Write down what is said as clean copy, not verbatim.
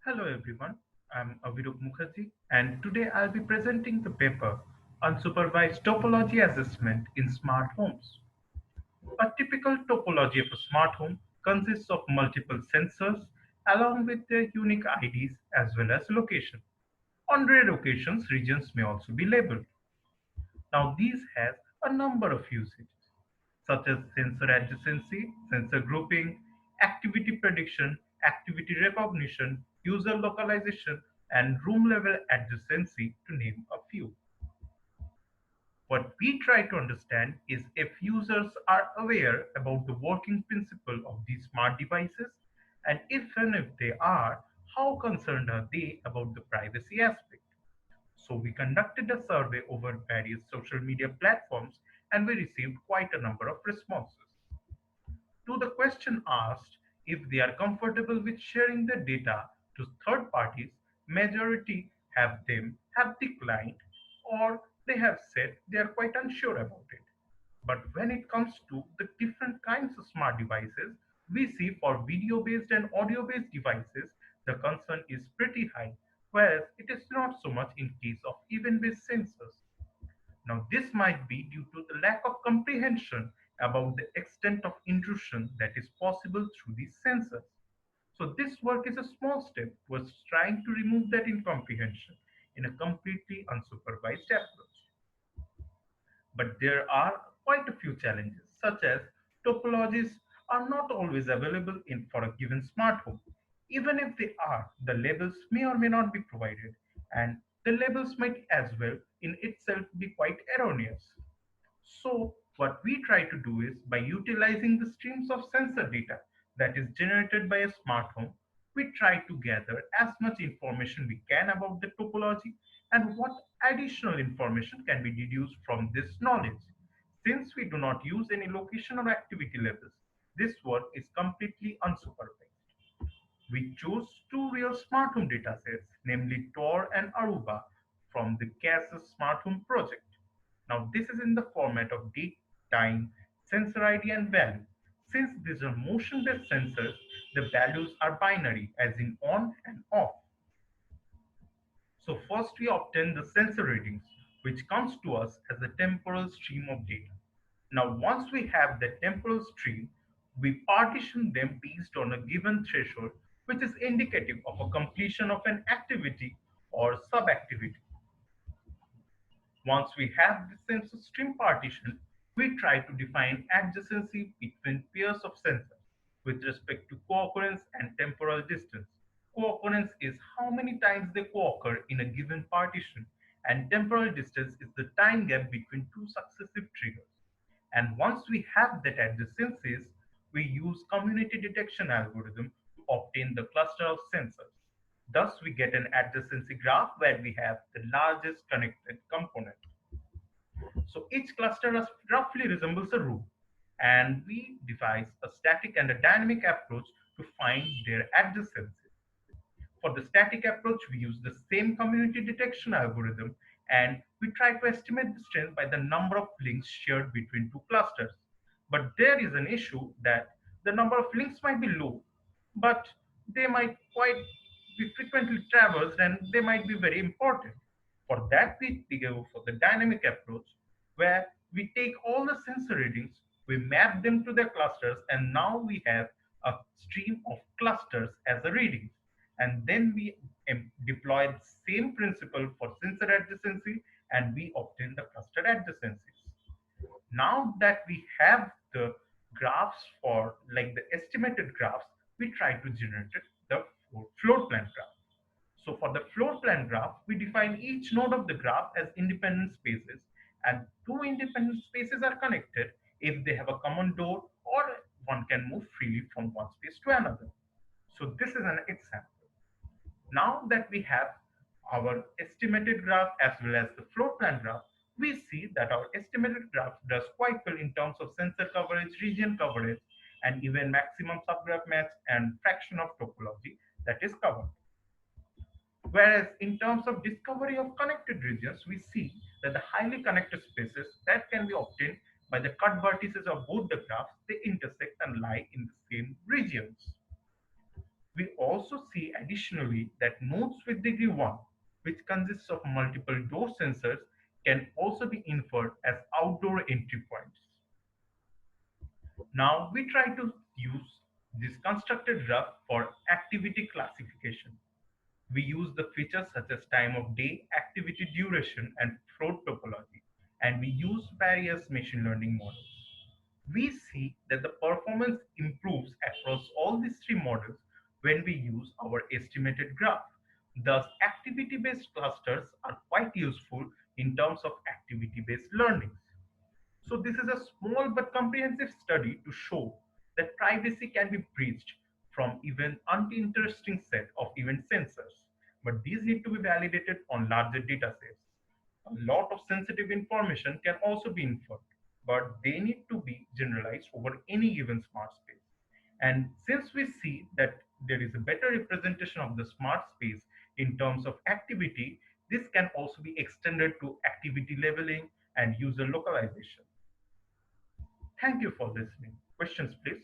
Hello everyone, I'm Aviruk Mukherjee and today I'll be presenting the paper Unsupervised Topology Assessment in Smart Homes. A typical topology of a smart home consists of multiple sensors along with their unique IDs as well as location. On rare occasions, regions may also be labeled. Now these have a number of usages such as sensor adjacency, sensor grouping, activity prediction, activity recognition, user localization, and room level adjacency to name a few. What we try to understand is if users are aware about the working principle of these smart devices, and if they are, how concerned are they about the privacy aspect? So we conducted a survey over various social media platforms and we received quite a number of responses. To the question asked if they are comfortable with sharing their data to third parties, majority have declined or they have said they are quite unsure about it. But when it comes to the different kinds of smart devices, we see for video based and audio based devices, the concern is pretty high, whereas it is not so much in case of event based sensors. Now, this might be due to the lack of comprehension about the extent of intrusion that is possible through these sensors. So, this work is a small step towards trying to remove that incomprehension in a completely unsupervised approach. But there are quite a few challenges, such as topologies are not always available for a given smart home. Even if they are, the labels may or may not be provided, and the labels might as well in itself be quite erroneous. So, what we try to do is by utilizing the streams of sensor data that is generated by a smart home, we try to gather as much information we can about the topology and what additional information can be deduced from this knowledge. Since we do not use any location or activity levels, this work is completely unsupervised. We chose two real smart home datasets, namely Tor and Aruba, from the GAS's Smart Home project. Now, this is in the format of date, time, sensor ID, and value. Since these are motion based sensors, the values are binary, as in on and off. So, first we obtain the sensor readings, which comes to us as a temporal stream of data. Now, once we have the temporal stream, we partition them based on a given threshold, which is indicative of a completion of an activity or sub-activity. Once we have the sensor stream partition, we try to define adjacency between pairs of sensors with respect to co-occurrence and temporal distance. Co-occurrence is how many times they co-occur in a given partition, and temporal distance is the time gap between two successive triggers. And once we have that adjacencies, we use community detection algorithm to obtain the cluster of sensors. Thus, we get an adjacency graph where we have the largest connected component. So each cluster roughly resembles a room, and we devise a static and a dynamic approach to find their adjacencies. For the static approach, we use the same community detection algorithm and we try to estimate the strength by the number of links shared between two clusters. But there is an issue that the number of links might be low, but they might quite be frequently traversed and they might be very important. For that, we go for the dynamic approach where we take all the sensor readings, we map them to their clusters, and now we have a stream of clusters as a reading. And then we deploy the same principle for sensor adjacency and we obtain the cluster adjacencies. Now that we have the graphs for like the estimated graphs, we try to generate the floor plan graph. So for the floor plan graph, we define each node of the graph as independent spaces, and two independent spaces are connected if they have a common door or one can move freely from one space to another. So this is an example. Now that we have our estimated graph as well as the floor plan graph, we see that our estimated graph does quite well in terms of sensor coverage, region coverage, and even maximum subgraph match and fraction of topology that is covered. Whereas in terms of discovery of connected regions, we see that the highly connected spaces that can be obtained by the cut vertices of both the graphs, they intersect and lie in the same regions. We also see additionally that nodes with degree 1, which consists of multiple door sensors, can also be inferred as outdoor entry points. Now we try to use this constructed graph for activity classification. We use the features such as time of day, activity duration, and float topology, and we use various machine learning models. We see that the performance improves across all these three models when we use our estimated graph. Thus, activity-based clusters are quite useful in terms of activity-based learning. So this is a small but comprehensive study to show that privacy can be breached from even uninteresting set of event sensors. But these need to be validated on larger data sets. A lot of sensitive information can also be inferred, but they need to be generalized over any given smart space. And since we see that there is a better representation of the smart space in terms of activity, this can also be extended to activity labeling and user localization. Thank you for listening. Questions, please.